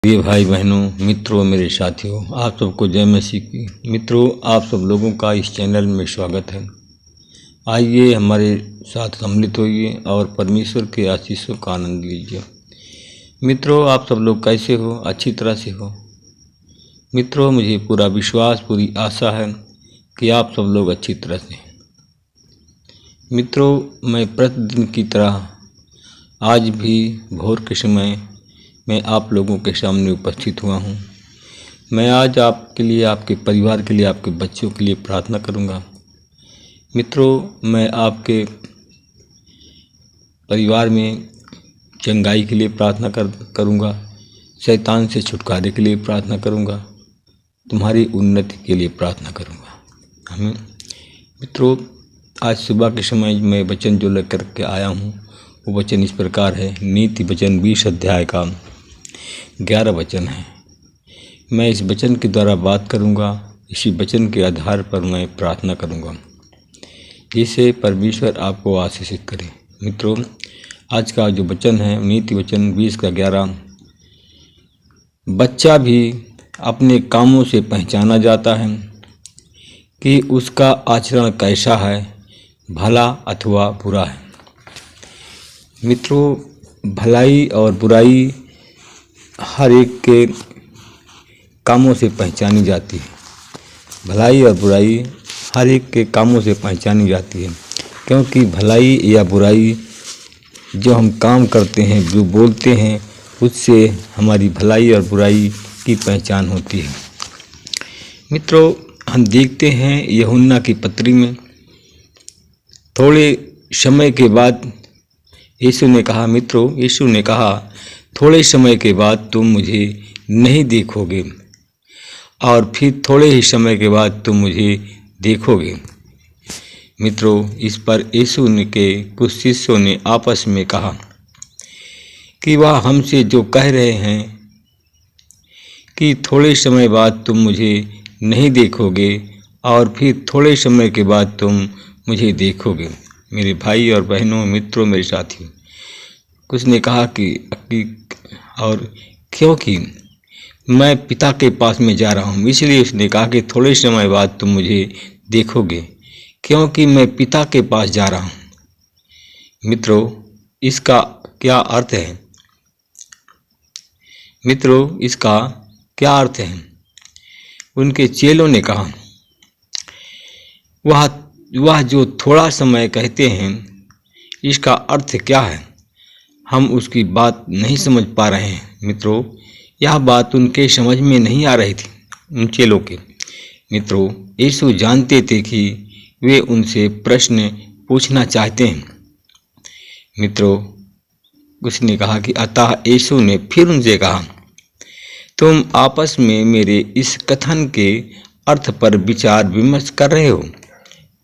प्रिय भाई बहनों, मित्रों, मेरे साथियों, आप सबको जय मसीह की। मित्रों, आप सब लोगों का इस चैनल में स्वागत है। आइए हमारे साथ सम्मिलित होइए और परमेश्वर के आशीषों का आनंद लीजिए। मित्रों, आप सब लोग कैसे हो? अच्छी तरह से हो? मित्रों, मुझे पूरा विश्वास, पूरी आशा है कि आप सब लोग अच्छी तरह से हैं। मित्रों, मैं प्रतिदिन की तरह आज भी भोर के समय मैं आप लोगों के सामने उपस्थित हुआ हूँ। मैं आज आपके लिए, आपके परिवार के लिए, आपके बच्चों के लिए प्रार्थना करूँगा। मित्रों, मैं आपके परिवार में चंगाई के लिए प्रार्थना करूँगा, शैतान से छुटकारे के लिए प्रार्थना करूँगा, तुम्हारी उन्नति के लिए प्रार्थना करूँगा। आमीन। मित्रों, आज सुबह के समय मैं वचन जो लेकर के आया हूँ वो वचन इस प्रकार है। नीति वचन 20 अध्याय का 11 वचन है। मैं इस वचन के द्वारा बात करूंगा। इसी वचन के आधार पर मैं प्रार्थना करूंगा, जिससे परमेश्वर आपको आशीषित करे। मित्रों, आज का जो वचन है नीति वचन 20 का 11, बच्चा भी अपने कामों से पहचाना जाता है कि उसका आचरण कैसा है, भला अथवा बुरा है। मित्रों, भलाई और बुराई हर एक के कामों से पहचानी जाती है। भलाई और बुराई हर एक के कामों से पहचानी जाती है, क्योंकि भलाई या बुराई जो हम काम करते हैं, जो बोलते हैं, उससे हमारी भलाई और बुराई की पहचान होती है। मित्रों, हम देखते हैं यूहन्ना की पत्री में थोड़े समय के बाद यीशु ने कहा, मित्रों, यीशु ने कहा, थोड़े समय के बाद तुम मुझे नहीं देखोगे और फिर थोड़े ही समय के बाद तुम मुझे देखोगे। मित्रों, इस पर यीशु के कुछ शिष्यों ने आपस में कहा कि वह हमसे जो कह रहे हैं कि थोड़े समय बाद तुम मुझे नहीं देखोगे और फिर थोड़े समय के बाद तुम मुझे देखोगे। मेरे भाई और बहनों, मित्रों, मेरे साथियों, कुछ ने कहा कि और क्योंकि मैं पिता के पास में जा रहा हूँ, इसलिए उसने कहा कि थोड़े समय बाद तुम मुझे देखोगे, क्योंकि मैं पिता के पास जा रहा हूँ। मित्रों, इसका क्या अर्थ है? मित्रों, इसका क्या अर्थ है? उनके चेलों ने कहा, वह जो थोड़ा समय कहते हैं, इसका अर्थ क्या है? हम उसकी बात नहीं समझ पा रहे हैं। मित्रों, यह बात उनके समझ में नहीं आ रही थी, उन चेलों के। मित्रों, यीशु जानते थे कि वे उनसे प्रश्न पूछना चाहते हैं। मित्रों, उसने कहा कि अतः यीशु ने फिर उनसे कहा, तुम आपस में मेरे इस कथन के अर्थ पर विचार विमर्श कर रहे हो।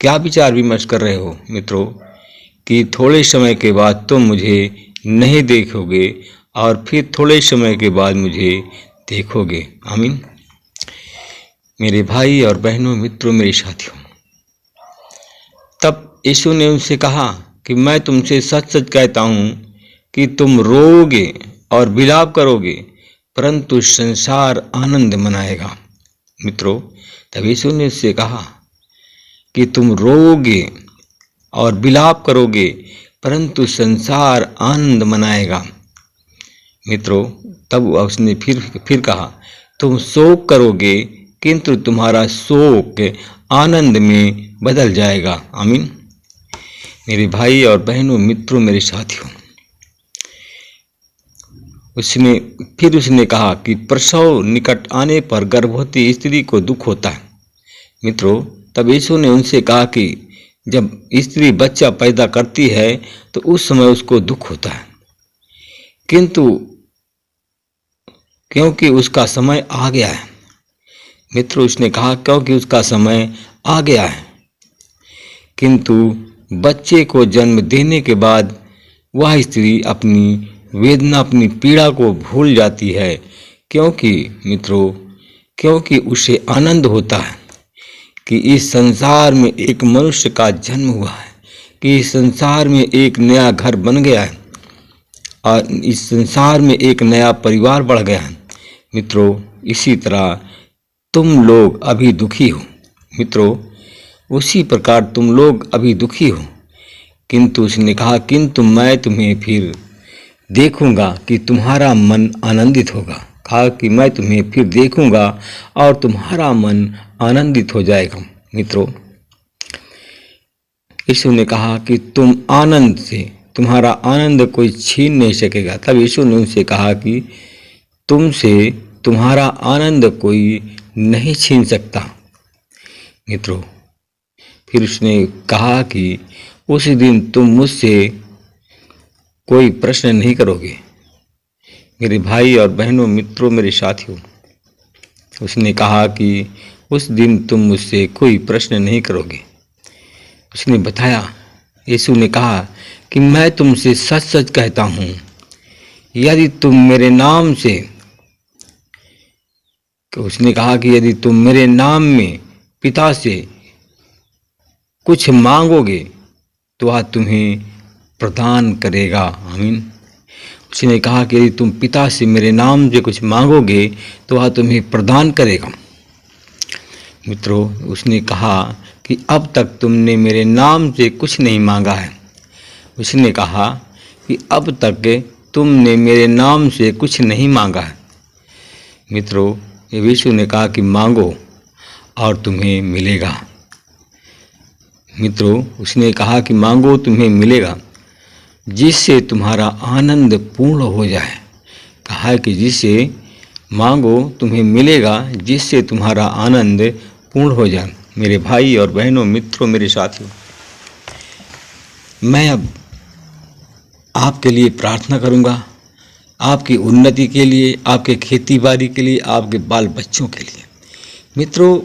क्या विचार विमर्श कर रहे हो? मित्रों, कि थोड़े समय के बाद तुम मुझे नहीं देखोगे और फिर थोड़े समय के बाद मुझे देखोगे। आमीन। मेरे भाई और बहनों, मित्रों, मेरे साथियों, तब यीशु ने उनसे कहा कि मैं तुमसे सच सच कहता हूँ कि तुम रोओगे और विलाप करोगे, परंतु संसार आनंद मनाएगा। मित्रों, तब यीशु ने उससे कहा कि तुम रोओगे और विलाप करोगे, परंतु संसार आनंद मनाएगा। मित्रों, तब उसने फिर कहा, तुम शोक करोगे, किंतु तुम्हारा शोक आनंद में बदल जाएगा। आमीन। मेरे भाई और बहनों, मित्रों, मेरे साथियों, उसने कहा कि प्रसव निकट आने पर गर्भवती स्त्री को दुख होता है। मित्रों, तब यीशु ने उनसे कहा कि जब स्त्री बच्चा पैदा करती है तो उस समय उसको दुख होता है, किंतु क्योंकि उसका समय आ गया है। मित्रों, उसने कहा क्योंकि उसका समय आ गया है, किंतु बच्चे को जन्म देने के बाद वह स्त्री अपनी वेदना, अपनी पीड़ा को भूल जाती है, क्योंकि उसे आनंद होता है कि इस संसार में एक मनुष्य का जन्म हुआ है, कि इस संसार में एक नया घर बन गया है और इस संसार में एक नया परिवार बढ़ गया है। मित्रों, इसी तरह तुम लोग अभी दुखी हो। मित्रों, उसी प्रकार तुम लोग अभी दुखी हो। किंतु उसने कहा, किंतु मैं तुम्हें फिर देखूंगा कि तुम्हारा मन आनंदित होगा। कहा कि मैं तुम्हें फिर देखूंगा और तुम्हारा मन आनंदित हो जाएगा। मित्रों, यीशु ने कहा कि तुम आनंद से, तुम्हारा आनंद कोई छीन नहीं सकेगा। तब यीशु ने उनसे कहा कि तुमसे तुम्हारा आनंद कोई नहीं छीन सकता। मित्रों, फिर उसने कहा कि उस दिन तुम मुझसे कोई प्रश्न नहीं करोगे। मेरे भाई और बहनों, मित्रों, मेरे साथियों, उसने कहा कि उस दिन तुम मुझसे कोई प्रश्न नहीं करोगे। उसने बताया, यीशु ने कहा कि मैं तुमसे सच सच कहता हूँ, यदि तुम मेरे नाम से, उसने कहा कि यदि तुम मेरे नाम में पिता से कुछ मांगोगे तो वह तुम्हें प्रदान करेगा। आमीन। उसने कहा कि यदि तुम पिता से मेरे नाम से कुछ मांगोगे तो वह तुम्हें प्रदान करेगा। मित्रों, उसने कहा कि अब तक तुमने मेरे नाम से कुछ नहीं मांगा है। उसने कहा कि अब तक तुमने मेरे नाम से कुछ नहीं मांगा है। मित्रों, यीशु ने कहा कि मांगो और तुम्हें मिलेगा। मित्रों, उसने कहा कि मांगो तुम्हें मिलेगा, जिससे तुम्हारा आनंद पूर्ण हो जाए। कहा है कि जिससे मांगो तुम्हें मिलेगा, जिससे तुम्हारा आनंद पूर्ण हो जाए। मेरे भाई और बहनों, मित्रों, मेरे साथियों, मैं अब आपके लिए प्रार्थना करूंगा, आपकी उन्नति के लिए, आपके खेती बाड़ी के लिए, आपके बाल बच्चों के लिए। मित्रों,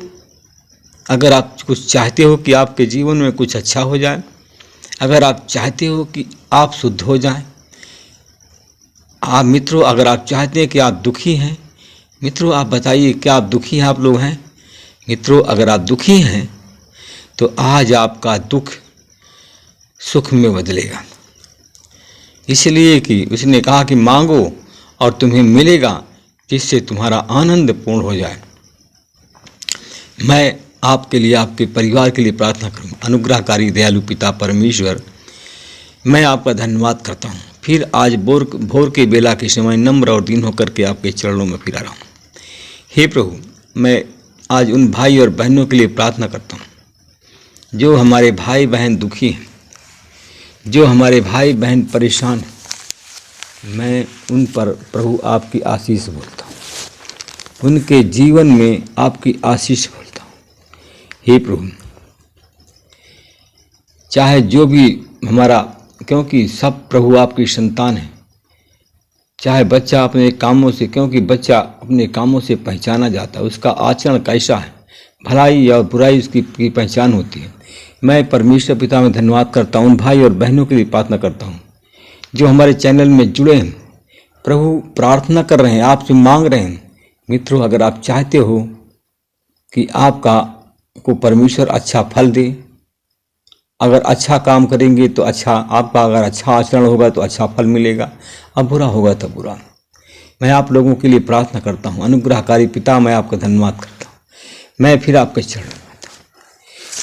अगर आप कुछ चाहते हो कि आपके जीवन में कुछ अच्छा हो जाए, अगर आप चाहते हो कि आप शुद्ध हो जाएं, आप मित्रों, अगर आप चाहते हैं कि आप दुखी हैं, मित्रों आप बताइए, क्या आप दुखी हैं? आप लोग हैं? मित्रों, अगर आप दुखी हैं तो आज आपका दुख सुख में बदलेगा। इसलिए कि उसने कहा कि मांगो और तुम्हें मिलेगा, जिससे तुम्हारा आनंद पूर्ण हो जाए। मैं आपके लिए, आपके परिवार के लिए प्रार्थना करूँ। अनुग्रहकारी दयालु पिता परमेश्वर, मैं आपका धन्यवाद करता हूँ। फिर आज भोर के बेला के समय नम्र और दीन होकर के आपके चरणों में फिर आ रहा हूँ। हे प्रभु, मैं आज उन भाई और बहनों के लिए प्रार्थना करता हूँ जो हमारे भाई बहन दुखी हैं, जो हमारे भाई बहन परेशान हैं। मैं उन पर प्रभु आपकी आशीष बोलता हूँ, उनके जीवन में आपकी आशीष बोलता हूँ। हे प्रभु, चाहे जो भी हमारा, क्योंकि सब प्रभु आपकी संतान है, चाहे बच्चा अपने कामों से, क्योंकि बच्चा अपने कामों से पहचाना जाता है, उसका आचरण कैसा है, भलाई और बुराई उसकी पहचान होती है। मैं परमेश्वर पिता में धन्यवाद करता हूँ। उन भाई और बहनों के लिए प्रार्थना करता हूँ जो हमारे चैनल में जुड़े हैं, प्रभु प्रार्थना कर रहे हैं, आपसे मांग रहे हैं। मित्रों, अगर आप चाहते हो कि आपका को परमेश्वर अच्छा फल दे, अगर अच्छा काम करेंगे तो अच्छा, आपका अगर अच्छा आचरण होगा तो अच्छा फल मिलेगा, अब बुरा होगा तो बुरा। मैं आप लोगों के लिए प्रार्थना करता हूँ। अनुग्रहकारी पिता, मैं आपका धन्यवाद करता हूँ। मैं फिर आपके चरण में आता हूँ।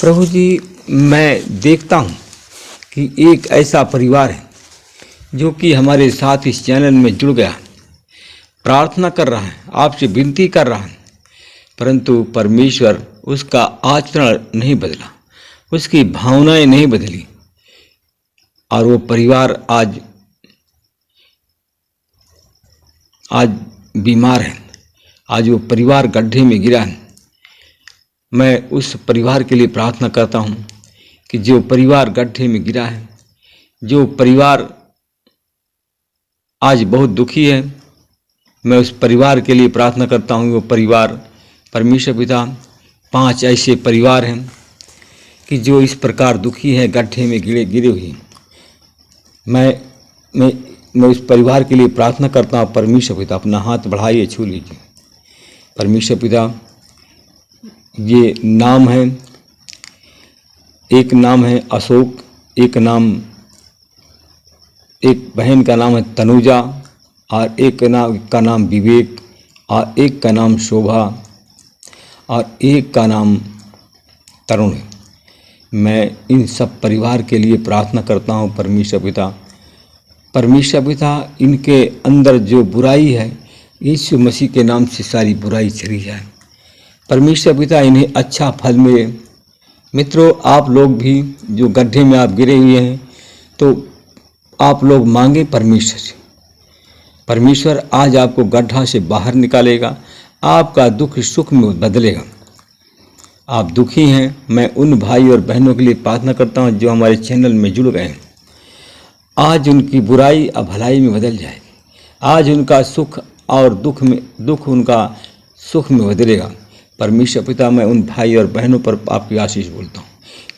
प्रभु जी, मैं देखता हूँ कि एक ऐसा परिवार है जो कि हमारे साथ इस चैनल में जुड़ गया, प्रार्थना कर रहा है, आपसे विनती कर रहा है, परंतु परमेश्वर उसका आचरण नहीं बदला, उसकी भावनाएं नहीं बदली, और वो परिवार आज बीमार है, आज वो परिवार गड्ढे में गिरा है। मैं उस परिवार के लिए प्रार्थना करता हूँ कि जो परिवार गड्ढे में गिरा है, जो परिवार आज बहुत दुखी है, मैं उस परिवार के लिए प्रार्थना करता हूँ। वो परिवार, परमेश्वर पिता, 5 ऐसे परिवार हैं कि जो इस प्रकार दुखी है, गड्ढे में गिरे हुए हैं। मैं उस परिवार के लिए प्रार्थना करता हूँ। परमेश्वर पिता, अपना हाथ बढ़ाइए, छू लीजिए। परमेश्वर पिता, ये नाम है, एक नाम है अशोक, एक बहन का नाम है तनुजा, और एक का नाम विवेक, और एक का नाम शोभा और एक का नाम तरुण है। मैं इन सब परिवार के लिए प्रार्थना करता हूँ परमेश्वर पिता इनके अंदर जो बुराई है यीशु मसीह के नाम से सारी बुराई चली जाए। परमेश्वर पिता इन्हें अच्छा फल मिले। मित्रों, आप लोग भी जो गड्ढे में आप गिरे हुए हैं तो आप लोग मांगे परमेश्वर से। परमेश्वर आज आपको गड्ढा से बाहर निकालेगा, आपका दुख सुख में बदलेगा। आप दुखी हैं, मैं उन भाई और बहनों के लिए प्रार्थना करता हूं जो हमारे चैनल में जुड़ गए हैं। आज उनकी बुराई अब भलाई में बदल जाएगी। आज उनका सुख और दुख उनका सुख में बदलेगा। परमेश्वर पिता, मैं उन भाई और बहनों पर आपकी आशीष बोलता हूँ।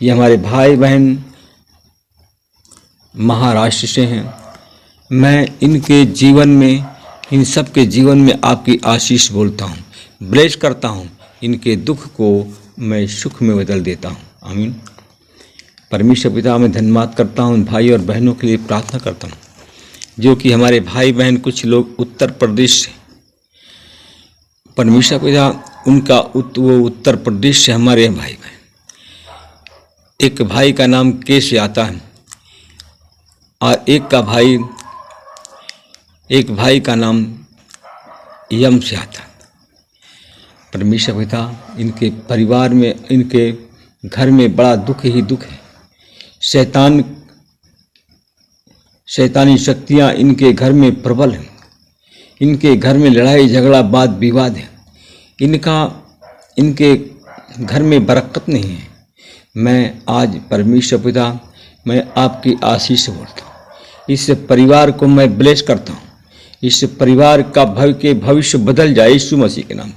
ये हमारे भाई बहन महाराष्ट्र से हैं। मैं इनके जीवन में, इन सब के जीवन में आपकी आशीष बोलता हूँ, ब्लेस करता हूँ। इनके दुख को मैं सुख में बदल देता हूँ। आमीन। परमेश्वर पिता, मैं धन्यवाद करता हूँ, भाई और बहनों के लिए प्रार्थना करता हूँ जो कि हमारे भाई बहन कुछ लोग उत्तर प्रदेश से, परमेश्वर पिता उनका वो उत्तर प्रदेश से हमारे भाई बहन। एक भाई का नाम के से आता है और एक भाई का नाम यम से आता है। परमेश्वर पिता, इनके परिवार में, इनके घर में बड़ा दुख ही दुख है। शैतानी शक्तियाँ इनके घर में प्रबल हैं। इनके घर में लड़ाई झगड़ा वाद विवाद है। इनके घर में बरकत नहीं है। मैं आज परमेश्वर पिता, मैं आपकी आशीष से बोलता हूँ। इस परिवार को मैं ब्लेस करता हूँ। इस परिवार का भविष्य बदल जाए यीशु मसीह के नाम।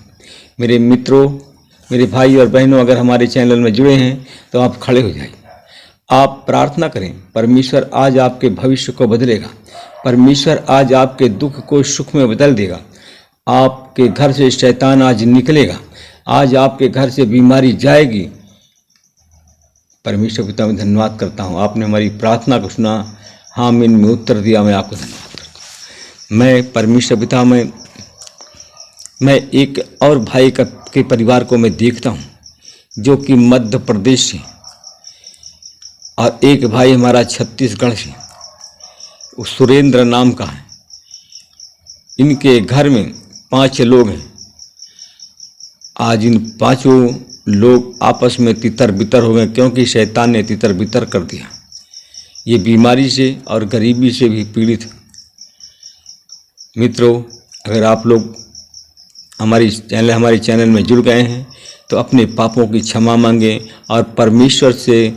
मेरे मित्रों, मेरे भाई और बहनों, अगर हमारे चैनल में जुड़े हैं तो आप खड़े हो जाइए, आप प्रार्थना करें। परमेश्वर आज आपके भविष्य को बदलेगा। परमेश्वर आज आपके दुख को सुख में बदल देगा। आपके घर से शैतान आज निकलेगा। आज आपके घर से बीमारी जाएगी। परमेश्वर पिता, मैं धन्यवाद करता हूँ, आपने हमारी प्रार्थना को सुना, आमीन में उत्तर दिया। मैं आपको धन्यवाद करता हूँ। मैं परमेश्वर पिता, मैं एक और भाई के परिवार को मैं देखता हूँ जो कि मध्य प्रदेश से, और एक भाई हमारा छत्तीसगढ़ से, वो सुरेंद्र नाम का है। इनके घर में 5 लोग हैं। आज इन 5 लोग आपस में तितर बितर हो गए क्योंकि शैतान ने तितर बितर कर दिया। ये बीमारी से और गरीबी से भी पीड़ित है। मित्रों, अगर आप लोग हमारे चैनल में जुड़ गए हैं तो अपने पापों की क्षमा मांगें और परमेश्वर से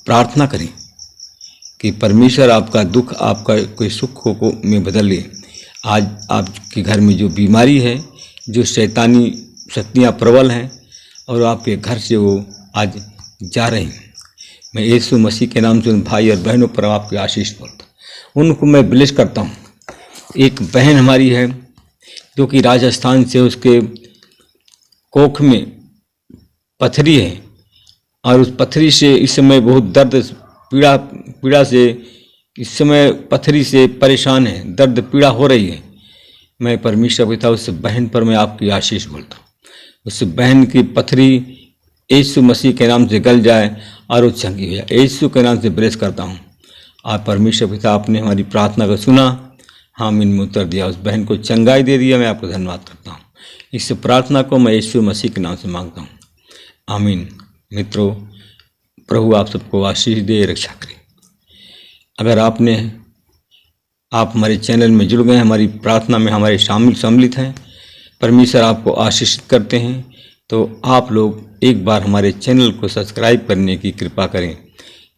प्रार्थना करें कि परमेश्वर आपका दुख, आपका कोई सुख को में बदल ले। आज आपके घर में जो बीमारी है, जो शैतानी शक्तियाँ प्रबल हैं और आपके घर से वो आज जा रही हैं, मैं यीशु मसीह के नाम से उन भाई और बहनों पर आपकी आशीष बोलता हूँ। उनको मैं ब्लेस करता हूँ। एक बहन हमारी है जो कि राजस्थान से, उसके कोख में पथरी है और उस पथरी से इस समय बहुत दर्द पीड़ा से इस समय पथरी से परेशान है, दर्द पीड़ा हो रही है। मैं परमेश्वर पिता, उस बहन पर मैं आपकी आशीष बोलता हूँ। उस बहन की पथरी यीशु मसीह के नाम से गल जाए और वो चंगी हो जाए। यीशु के नाम से ब्लेस करता हूँ। आप परमेश्वर पिता, आपने हमारी प्रार्थना को सुना, आमीन में उत्तर दिया, उस बहन को चंगाई दे दिया। मैं आपको धन्यवाद करता हूँ। इस प्रार्थना को मैं यीशु मसीह के नाम से मांगता हूँ, आमीन। मित्रों, प्रभु आप सबको आशीष दे, रक्षा करे। अगर आप हमारे चैनल में जुड़ गए, हमारी प्रार्थना में हमारे सम्मिलित हैं, परमेश्वर आपको आशीषित करते हैं, तो आप लोग एक बार हमारे चैनल को सब्सक्राइब करने की कृपा करें।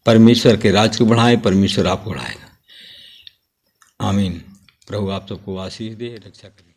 परमेश्वर के राज को बढ़ाएं, परमेश्वर आपको बढ़ाएगा। आमीन। प्रभु आप सबको आशीष दे, रक्षा करे।